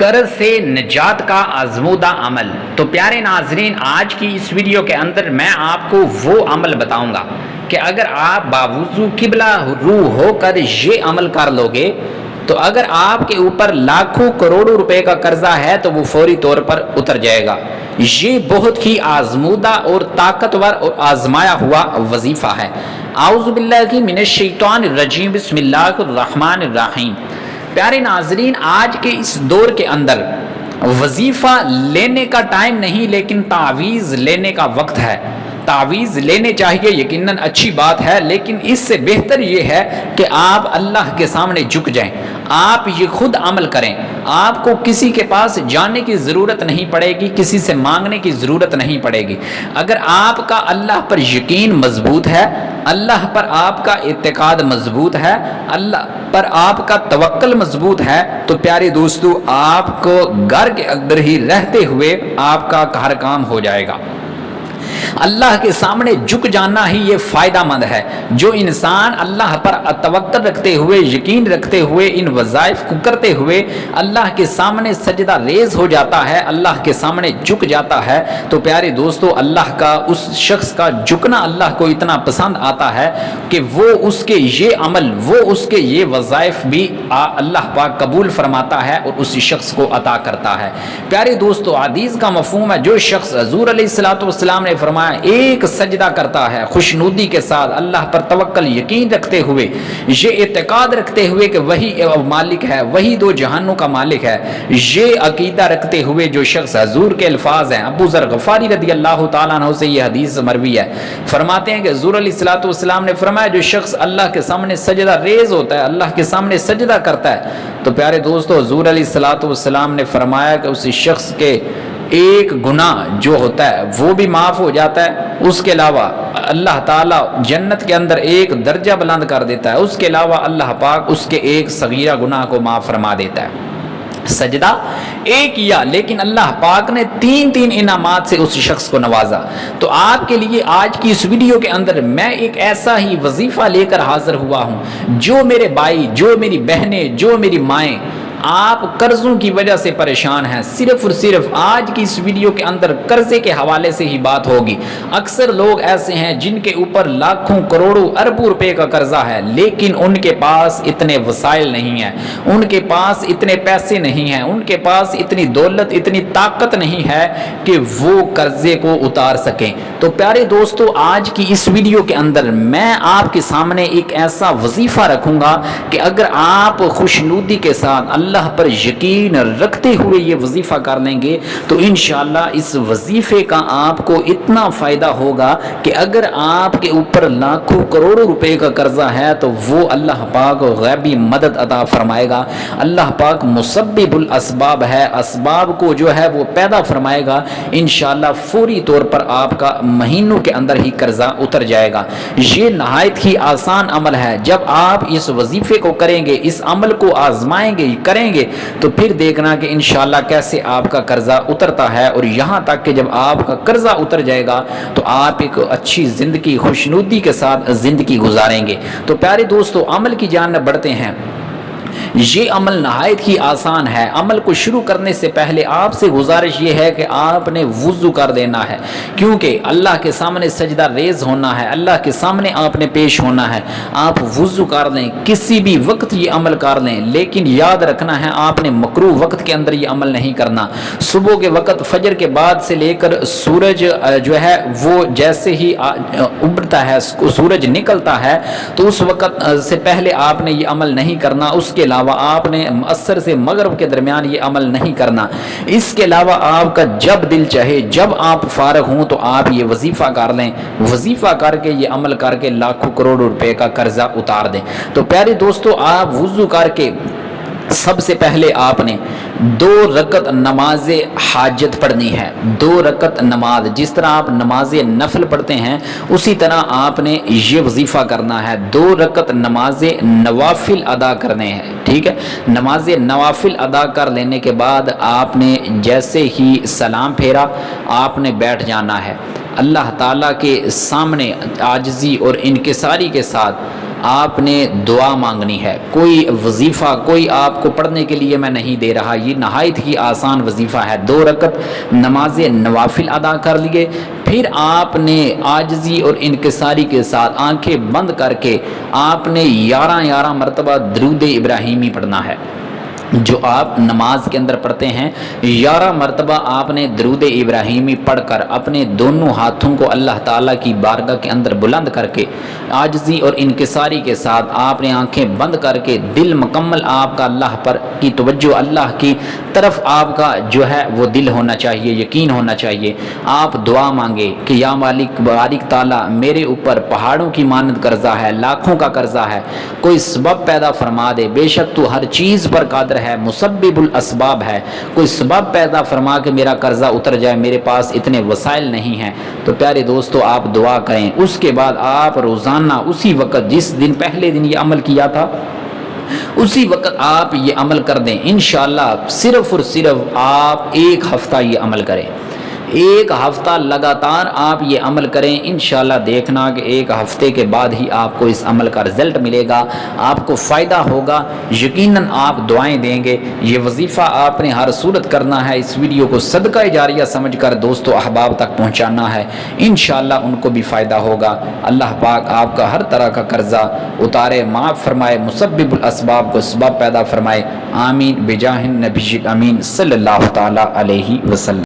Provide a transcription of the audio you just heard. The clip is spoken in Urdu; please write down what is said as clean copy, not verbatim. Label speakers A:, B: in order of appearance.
A: قرض سے نجات کا آزمودہ عمل۔ تو پیارے ناظرین، آج کی اس ویڈیو کے اندر میں آپ کو وہ عمل بتاؤں گا کہ اگر آپ باوضو قبلہ رو ہو کر یہ عمل کر لو گے تو اگر آپ کے اوپر لاکھوں کروڑوں روپے کا قرضہ ہے تو وہ فوری طور پر اتر جائے گا۔ یہ بہت ہی آزمودہ اور طاقتور اور آزمایا ہوا وظیفہ ہے۔ اعوذ باللہ من الشیطان الرجیم، بسم اللہ الرحمن الرحیم۔ پیارے ناظرین، آج کے اس دور کے اندر وظیفہ لینے کا ٹائم نہیں لیکن تعویذ لینے کا وقت ہے۔ تعویذ لینے چاہیے، یقیناً اچھی بات ہے، لیکن اس سے بہتر یہ ہے کہ آپ اللہ کے سامنے جھک جائیں، آپ یہ خود عمل کریں۔ آپ کو کسی کے پاس جانے کی ضرورت نہیں پڑے گی، کسی سے مانگنے کی ضرورت نہیں پڑے گی۔ اگر آپ کا اللہ پر یقین مضبوط ہے، اللہ پر آپ کا اعتقاد مضبوط ہے، اللہ پر آپ کا توکل مضبوط ہے، تو پیارے دوستو، آپ کو گھر کے اندر ہی رہتے ہوئے آپ کا ہر کام ہو جائے گا۔ اللہ کے سامنے جھک جانا ہی یہ فائدہ مند ہے۔ جو انسان اللہ پر توکل رکھتے ہوئے، یقین رکھتے ہوئے، ان وظائف کو کرتے ہوئے اللہ کے سامنے سجدہ ریز ہو جاتا ہے، اللہ کے سامنے جھک جاتا ہے، تو پیارے دوستو، اللہ کا اس شخص کا جھکنا اللہ کو اتنا پسند آتا ہے کہ وہ اس کے یہ عمل، وہ اس کے یہ وظائف بھی اللہ پاک قبول فرماتا ہے اور اس شخص کو عطا کرتا ہے۔ پیارے دوستو، حدیث کا مفہوم ہے، جو شخص حضور علیہ السلام نے فرمایا ایک سجدہ کرتا ہے خوشنودی کے ساتھ، اللہ پر توکل یقین رکھتے ہوئے، یہ اعتقاد رکھتے ہوئے کہ وہی مالک ہے، وہی دو جہانوں کا مالک ہے، یہ عقیدہ رکھتے ہوئے جو شخص، حضور کے الفاظ ہیں، ابو ذر غفاری رضی اللہ تعالیٰ عنہ سے یہ حدیث مروی ہے، فرماتے ہیں کہ حضور علیہ السلام نے فرمایا جو شخص اللہ کے سامنے سجدہ ریز ہوتا ہے، اللہ کے سامنے سجدہ کرتا ہے، تو پیارے دوستو، حضور علیہ السلام نے فرمایا کہ اس شخص کے ایک گناہ جو ہوتا ہے وہ بھی معاف ہو جاتا ہے، اس کے علاوہ اللہ تعالیٰ جنت کے اندر ایک درجہ بلند کر دیتا ہے، اس کے علاوہ اللہ پاک اس کے ایک صغیرہ گناہ کو معاف فرما دیتا ہے۔ سجدہ ایک کیا، لیکن اللہ پاک نے تین انعامات سے اس شخص کو نوازا۔ تو آپ کے لیے آج کی اس ویڈیو کے اندر میں ایک ایسا ہی وظیفہ لے کر حاضر ہوا ہوں، جو میرے بھائی، جو میری بہنیں، جو میری مائیں، آپ قرضوں کی وجہ سے پریشان ہیں، صرف اور صرف آج کی اس ویڈیو کے اندر قرضے کے حوالے سے ہی بات ہوگی۔ اکثر لوگ ایسے ہیں جن کے اوپر لاکھوں کروڑوں اربوں روپے کا قرضہ ہے، لیکن ان کے پاس اتنے وسائل نہیں ہیں، ان کے پاس اتنے پیسے نہیں ہیں، ان کے پاس اتنی دولت، اتنی طاقت نہیں ہے کہ وہ قرضے کو اتار سکیں۔ تو پیارے دوستو، آج کی اس ویڈیو کے اندر میں آپ کے سامنے ایک ایسا وظیفہ رکھوں گا کہ اگر آپ خوشنودی کے ساتھ اللہ پر یقین رکھتے ہوئے یہ وظیفہ کر لیں گے تو انشاءاللہ اس وظیفے کا آپ کو اتنا فائدہ ہوگا کہ اگر آپ کے اوپر لاکھوں کروڑوں روپے کا قرضہ ہے تو وہ اللہ پاک غیبی مدد عطا فرمائے گا۔ اللہ پاک مسبب الاسباب ہے، اسباب کو جو ہے وہ پیدا فرمائے گا، انشاءاللہ فوری طور پر آپ کا مہینوں کے اندر ہی قرضہ اتر جائے گا۔ یہ نہایت ہی آسان عمل ہے۔ جب آپ اس وظیفے کو کریں گے، اس عمل کو آزمائیں گے، کریں گے، تو پھر دیکھنا کہ انشاءاللہ کیسے آپ کا قرضہ اترتا ہے، اور یہاں تک کہ جب آپ کا قرضہ اتر جائے گا تو آپ ایک اچھی زندگی، خوشنودی کے ساتھ زندگی گزاریں گے۔ تو پیارے دوستو، عمل کی جانب بڑھتے ہیں۔ یہ عمل نہایت ہی آسان ہے۔ عمل کو شروع کرنے سے پہلے آپ سے گزارش یہ ہے کہ آپ نے وضو کر دینا ہے، کیونکہ اللہ کے سامنے سجدہ ریز ہونا ہے، اللہ کے سامنے آپ نے پیش ہونا ہے۔ آپ وضو کر لیں، کسی بھی وقت یہ عمل کر لیں، لیکن یاد رکھنا ہے آپ نے مکروہ وقت کے اندر یہ عمل نہیں کرنا۔ صبح کے وقت فجر کے بعد سے لے کر سورج جو ہے وہ جیسے ہی ابھرتا ہے، سورج نکلتا ہے، تو اس وقت سے پہلے آپ نے یہ عمل نہیں کرنا۔ اس کے علاوہ آپ نے عصر سے مغرب کے درمیان یہ عمل نہیں کرنا۔ اس کے علاوہ آپ کا جب دل چاہے، جب آپ فارغ ہوں تو آپ یہ وظیفہ کر لیں، وظیفہ کر کے یہ عمل کر کے لاکھوں کروڑوں روپے کا قرضہ اتار دیں۔ تو پیارے دوستو، آپ وضو کر کے سب سے پہلے آپ نے 2 رکعت نماز حاجت پڑھنی ہے۔ 2 رکعت نماز، جس طرح آپ نماز نفل پڑھتے ہیں اسی طرح آپ نے یہ وظیفہ کرنا ہے۔ 2 رکعت نماز نوافل ادا کرنے ہیں، ٹھیک ہے۔ نماز نوافل ادا کر لینے کے بعد آپ نے جیسے ہی سلام پھیرا آپ نے بیٹھ جانا ہے۔ اللہ تعالیٰ کے سامنے عاجزی اور انکساری کے ساتھ آپ نے دعا مانگنی ہے. کوئی وظیفہ کوئی آپ کو پڑھنے کے لیے میں نہیں دے رہا, یہ نہایت ہی آسان وظیفہ ہے. 2 رکعت نماز نوافل ادا کر لیے, پھر آپ نے عاجزی اور انکساری کے ساتھ آنکھیں بند کر کے آپ نے 11 مرتبہ درود ابراہیمی پڑھنا ہے. جو آپ نماز کے اندر پڑھتے ہیں 11 مرتبہ آپ نے درود ابراہیمی پڑھ کر اپنے دونوں ہاتھوں کو اللہ تعالیٰ کی بارگاہ کے اندر بلند کر کے عاجزی اور انکساری کے ساتھ آپ نے آنکھیں بند کر کے دل مکمل آپ کا اللہ پر کی توجہ, اللہ کی طرف آپ کا جو ہے وہ دل ہونا چاہیے, یقین ہونا چاہیے. آپ دعا مانگے کہ یا مالک بارک تعالیٰ میرے اوپر پہاڑوں کی مانند قرضہ ہے, لاکھوں کا قرضہ ہے, کوئی سبب پیدا فرما دے, بے شک تو ہر چیز پر قادر ہے, مسبب الاسباب ہے, کوئی سبب پیدا فرما کے میرا قرضہ اتر جائے, میرے پاس اتنے وسائل نہیں ہیں. تو پیارے دوستو آپ دعا کریں. اس کے بعد آپ روزانہ اسی وقت جس دن پہلے دن یہ عمل کیا تھا اسی وقت آپ یہ عمل کر دیں. انشاءاللہ صرف اور صرف آپ 1 ہفتہ یہ عمل کریں, 1 ہفتہ لگاتار آپ یہ عمل کریں. انشاءاللہ دیکھنا کہ 1 ہفتے کے بعد ہی آپ کو اس عمل کا رزلٹ ملے گا, آپ کو فائدہ ہوگا, یقیناً آپ دعائیں دیں گے. یہ وظیفہ آپ نے ہر صورت کرنا ہے. اس ویڈیو کو صدقہ جاریہ سمجھ کر دوستو احباب تک پہنچانا ہے, انشاءاللہ ان کو بھی فائدہ ہوگا. اللہ پاک آپ کا ہر طرح کا قرضہ اتارے, معاف فرمائے, مسبب الاسباب کو سبب پیدا فرمائے. آمین بجاہ النبی الامین صلی اللہ تعالی علیہ وسلم.